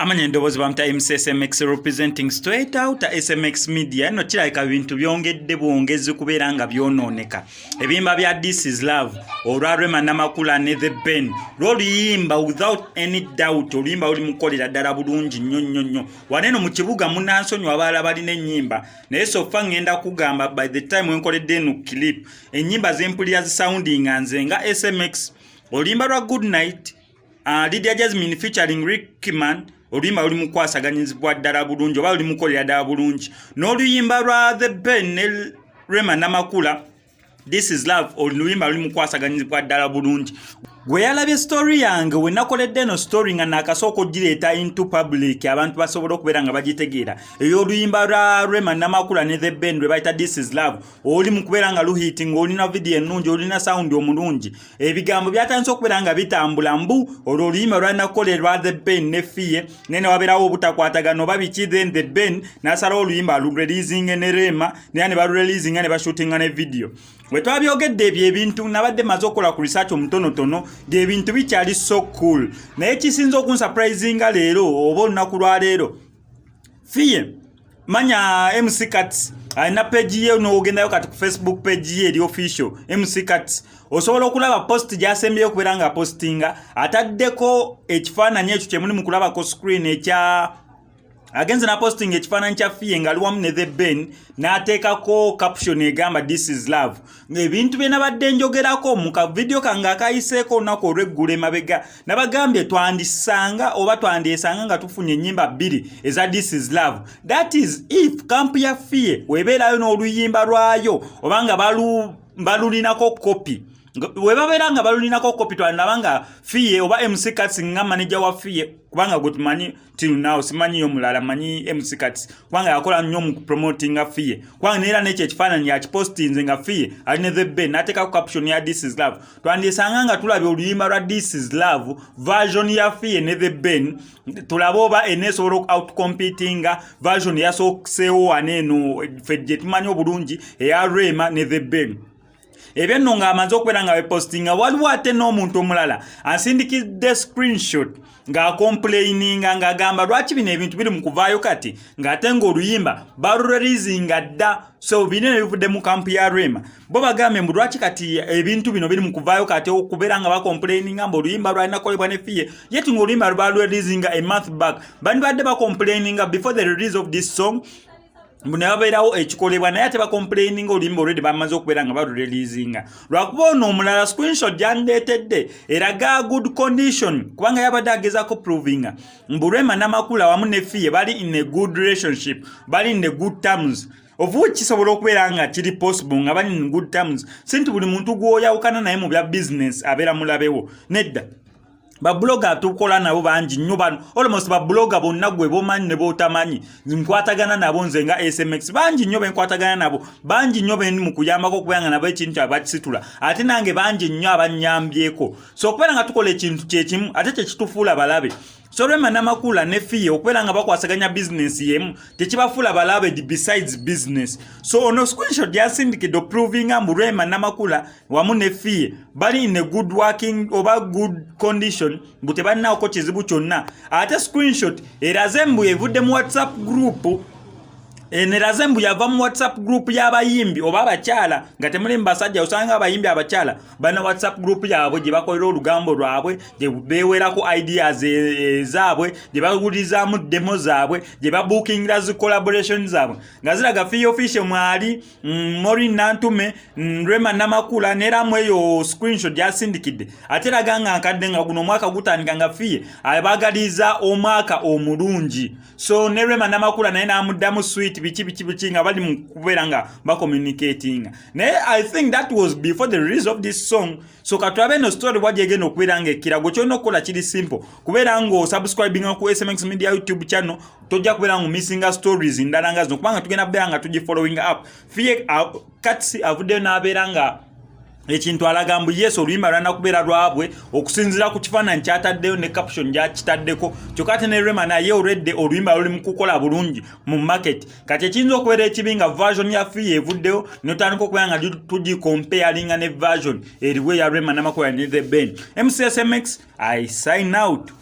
Amanya endoboozi bamta MCSMX representing straight out SMX media no kirabika bintu byongedde bwongezi kubeera nga byonooneka ebimba bya This Is Love olwa Rema Namakula ne The Ben lwoluyimba without any doubt oluyimba luli mukolera ddala bulungi nnyo waneno mu kibuga munansonyi abaala balina ennyimba naye sofa ngenda kugamba by the time wenkoledde eno clip ennyimba zempulira zisounding nze nga SMX oluyimba lwa Good Night Lydia Jasmine featuring Ricky Man oluyimba luli mukwasaganyizibwa ddala bulungi oba luli mukolera ddala bulungi n'oluyimba lwa The Ben ne Rema Namakula This Is Love oluyimba luli mukwasaganyizibwa ddala bulungi gwe yalabye story yange we nakoledde no story nga nakasoko gireeta into public abantu basobola okubeera nga bagitegeera eyo oluyimba lwa Rema Namakula ne The Ben lwe bayita This Is Love oli mukubeera nga luhiting olina video ennungi olina sound omulungi ebigambo byatandise okubeera nga bitambula mbu oluyimba lwa nakolerwa The Ben ne Fiye nene wabeerawo obutakwatagano oba biki then The Ben nasalawo oluyimba releasing ne Rema ne bareleasing ne bashootinga ne video we twabyogedde ebyo ebintu nabadde maze okukola ku research omutonotono ebintu bikyali so cool naye kisinza okunsurprisinga leero oba olunaku lwa leero Fiye manya MC Cats alina page ye n'ogendayo kati ku Facebook page ye eri official MC Cats osobola okulaba post gyasembyeyo okubeera nga postinga ataddeko ekifaananyi ekyo kyemuli mu kulabako screen ekya agenze na posting ekifaananyi kya Fiye nga aliwamu ne The Ben n'ateekako caption egamba This Is Love ebintu bye nabadde njogerako mu ka video kange akayiseeko olunaku olw'eggulu emabega nabagambye twandisanga oba twandyesanga nga tufunye ennyimba bbiri eza This Is Love that is if kampu ya Fiye webeerayo n'oluyimba lwayo oba nga balulinako copy webabeera nga balulinako copy twandaba nga Fiye oba MC Cats nga manager wa Fiye kubanga gwe tumanyi till now simanyi yo mulala manyi MC Cats kubanga yakola nnyo mu promoting Fiye kubanga neera n'ekyo ekifaananyi yakipostinze nga Fiye aline The Ben n'ateekako caption ya This Is Love twandyesanga nga tulabye oluyimba lwa This Is Love version ya Fiye ne The Ben tulabe oba eneesobola outcompetinga version yasooseewo waneeno ffe gye tumanyi obulungi eya Rema ne The Ben ebyo nno ng'amaze okubeera nga bepostinga waliwo ate n'omuntu omulala asindikidde screenshot ng'akomplaininga ng'agamba lwaki bino ebintu biri mu kuvaayo kati ng'ate ng'oluyimba balureleasinga dda so bino ebivudde mu kampu ya Rema bo bagambye mbu lwaki kati ebintu bino biri mu kuvaayo kati okubeera nga bakomplaininga mbu oluyimba lwalinakolebwa ne Fiye yeti ng'oluyimba lwalureleasinga a month back bandibadde bakomplaininga before the release of this song mbune babeerawo ekikolebwa naye ate bakomplaininga oluyimba already bamaze okubeera nga balureleasinga lwakuba ono omulala screenshot gyandeetedde eraga good condition kubanga yabadde agezaako provinga mbu Rema Namakula wamu ne Fiye bali in a good relationship bali in a good terms of which kisobola okubeera nga kiri possible nga bali in good terms sinti buli muntu gw'oyawukana naye mu bya business abeera mulabewo nedda babloga tukola nabo bangi nnyo bano almost babloga bonna gwe bomanyi ne botamanyi nkwatagana nabo nze nga SMX bangi nnyo benkwatagana nabo bangi nnyo bendi mu kuyambako okubanga nabo ekintu abakisitula ate nange bangi nnyo abanyambyeko so okubeera nga tukola ekintu kyekimu ate kyekitufuula balabe so Rema Namakula ne Fiye okubeera nga bakwasaganya business yemu tekibafuula balabe besides business so ono screenshot yasindikidde provinga mbu Rema Namakula wamu ne Fiye bali in a good working oba good condition mbu tebalinaako kizibu kyonna ate screenshot eraze mbu evudde mu WhatsApp group eneraze mbu yava mu WhatsApp group y'abayimbi oba abakyala nga temuli mbasajja osanga abayimbi abakyala bana WhatsApp group yaabwe gye bakolera olugambo lwabwe gye beewerako ideas zaabwe gye bagulizaamu demo zaabwe gye babookingira zi collaboration zaabwe nga ziraga Fiye official mwali Maureen Nantume Rema Namakula neeramu eyo screenshot gyasindikidde ate eraga nga nkadde nga guno omwaka gutandika nga Fiye abaagaliza omwaka omulungi so ne Rema Namakula naye n'amuddamu sweet biki nga bali mu kubeera nga bacommunicating naye I think that was before the release of this song so katulabe no story bwajegenda okubeera nga ekirago kyolina okukola kiri simple kubeera nga osubscribinga ku SMX Media YouTube channel tojja kubeera nga missinga stories ndala nga zino kubanga tugenda kubeera nga tugi following up Fiye Cats avuddeyo n'abeera nga ekintu alaga mbu yesu oluyimba lwana kubeera lwabwe okusinzira ku kifaananyi kyataddeyo ne caption gyakitaddeko kyokka ate ne Rema naye already oluyimba luli mu kukola bulungi mu market kati ekiyinza okubeera ekibi nga version ya Fiye evuddeyo notandika okubeera nga tugicomparinga ne version eriwo eya Rema Namakula ne The Ben. MCSMX I sign out.